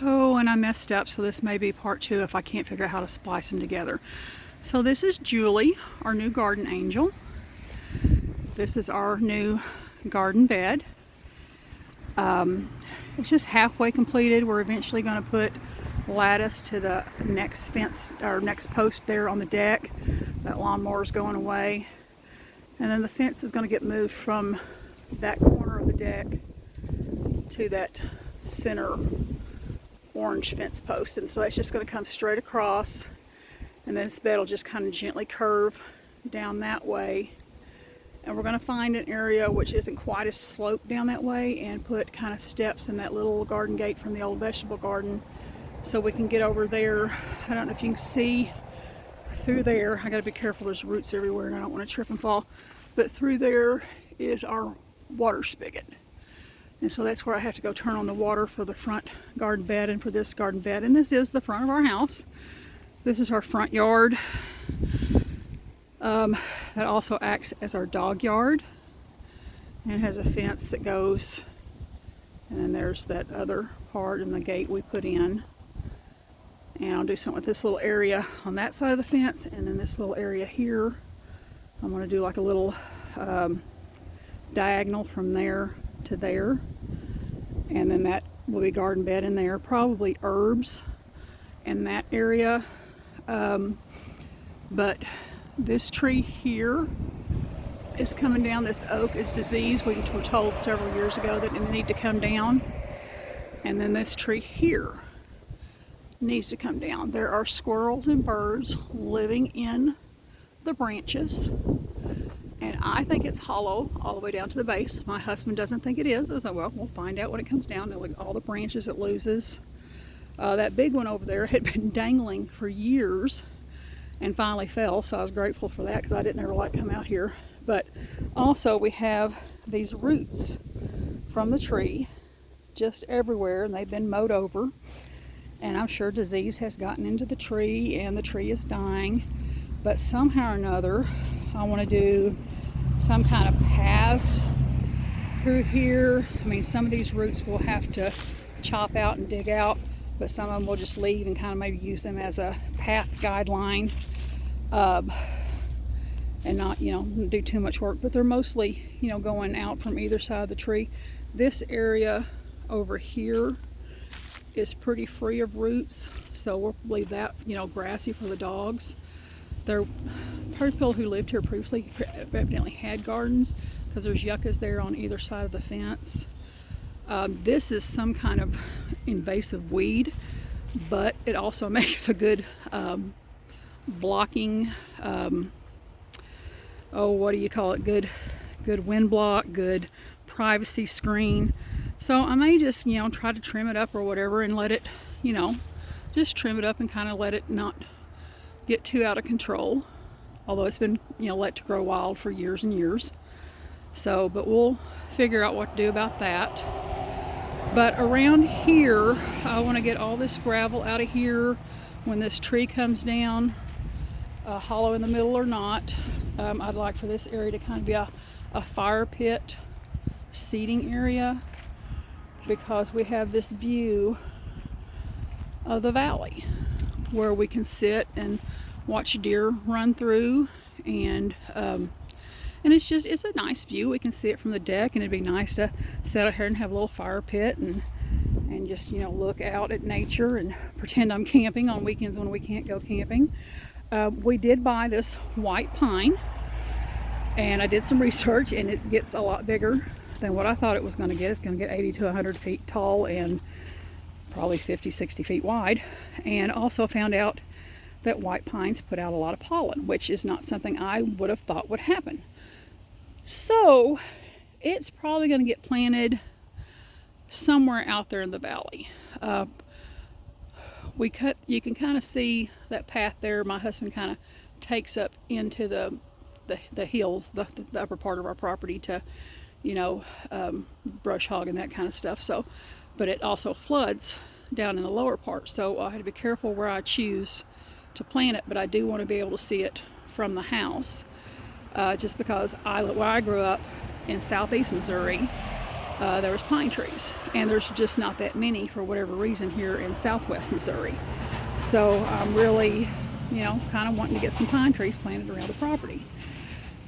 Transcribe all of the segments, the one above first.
Oh, and I messed up, so this may be part 2 if I can't figure out how to splice them together. So this is Julie, our new garden angel. This is our new garden bed. It's just halfway completed. We're eventually going to put lattice to the next fence or next post there on the deck. That lawnmower's going away. And then the fence is going to get moved from that corner of the deck to that center orange fence post. And so that's just going to come straight across. And then this bed will just kind of gently curve down that way. And we're going to find an area which isn't quite as sloped down that way and put kind of steps in that little garden gate from the old vegetable garden so we can get over there. I don't know if you can see through there. I got to be careful, there's roots everywhere and I don't want to trip and fall. But through there is our water spigot. And so that's where I have to go turn on the water for the front garden bed and for this garden bed. And this is the front of our house. This is our front yard. That also acts as our dog yard and has a fence that goes, and then there's that other part and the gate we put in. And I'll do something with this little area on that side of the fence, and then this little area here I'm going to do like a little diagonal from there to there, and then that will be garden bed in there, probably herbs in that area. But this tree here is coming down. This oak is diseased. We were told several years ago that it needed to come down. And then this tree here needs to come down. There are squirrels and birds living in the branches. And I think it's hollow all the way down to the base. My husband doesn't think it is. I was like, well, we'll find out when it comes down. Look at all the branches it loses. That big one over there had been dangling for years and finally fell, so I was grateful for that because I didn't ever like come out here. But also we have these roots from the tree just everywhere, and they've been mowed over, and I'm sure disease has gotten into the tree and the tree is dying. But somehow or another I want to do some kind of paths through here. I mean, some of these roots we'll have to chop out and dig out, but some of them we'll just leave and kind of maybe use them as a path guideline, and not, do too much work. But they're mostly, going out from either side of the tree. This area over here is pretty free of roots, so we'll leave that, grassy for the dogs. There are people who lived here previously evidently had gardens because there's yuccas there on either side of the fence. This is some kind of invasive weed, but it also makes a good blocking, what do you call it? Good wind block, good privacy screen. So I may just, try to trim it up or whatever and let it, just trim it up and kind of let it not get too out of control. Although it's been, let to grow wild for years and years. So, but we'll figure out what to do about that. But around here, I want to get all this gravel out of here when this tree comes down, hollow in the middle or not. I'd like for this area to kind of be a fire pit seating area, because we have this view of the valley where we can sit and watch deer run through, and it's a nice view. We can see it from the deck, and it'd be nice to sit out here and have a little fire pit and just, look out at nature and pretend I'm camping on weekends when we can't go camping. We did buy this white pine, and I did some research, and it gets a lot bigger than what I thought it was going to get. It's going to get 80 to 100 feet tall and probably 50, 60 feet wide. And also found out that white pines put out a lot of pollen, which is not something I would have thought would happen. So it's probably going to get planted somewhere out there in the valley. You can kind of see that path there. My husband kind of takes up into the hills, the upper part of our property to, brush hog and that kind of stuff. So, but it also floods down in the lower part. So I had to be careful where I choose to plant it, but I do want to be able to see it from the house, just because where I grew up in southeast Missouri, there was pine trees, and there's just not that many for whatever reason here in southwest Missouri. So I'm really, kind of wanting to get some pine trees planted around the property.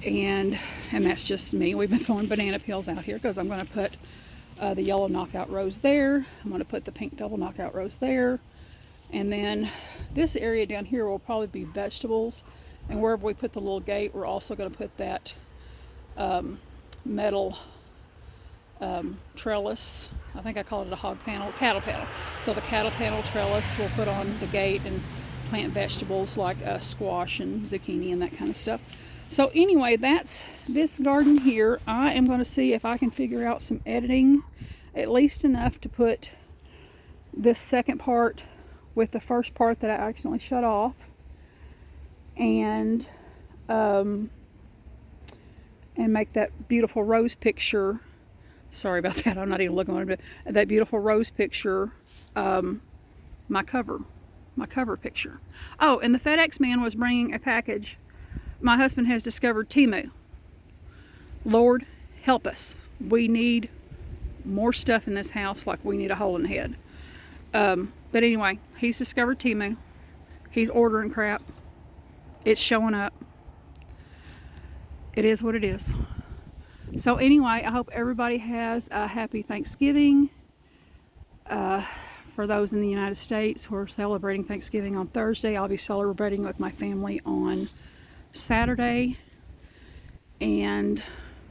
And that's just me. We've been throwing banana peels out here because I'm going to put the yellow knockout rose there. I'm going to put the pink double knockout rose there. And then this area down here will probably be vegetables. And wherever we put the little gate, we're also going to put that metal trellis. I think I called it a cattle panel. So the cattle panel trellis we'll put on the gate and plant vegetables like squash and zucchini and that kind of stuff. So anyway, that's this garden here. I am going to see if I can figure out some editing, at least enough to put this second part with the first part that I accidentally shut off, and make that beautiful rose picture. Sorry about that, I'm not even looking at it. That beautiful rose picture, my cover picture. Oh, and the FedEx man was bringing a package. My husband has discovered Temu. Lord, help us. We need more stuff in this house, like we need a hole in the head. But anyway, he's discovered Temu. He's ordering crap. It's showing up. It is what it is. So anyway, I hope everybody has a happy Thanksgiving. For those in the United States who are celebrating Thanksgiving on Thursday, I'll be celebrating with my family on Saturday. And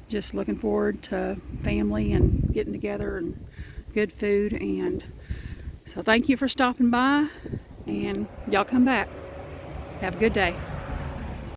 just looking forward to family and getting together and good food. And so thank you for stopping by, and y'all come back. Have a good day.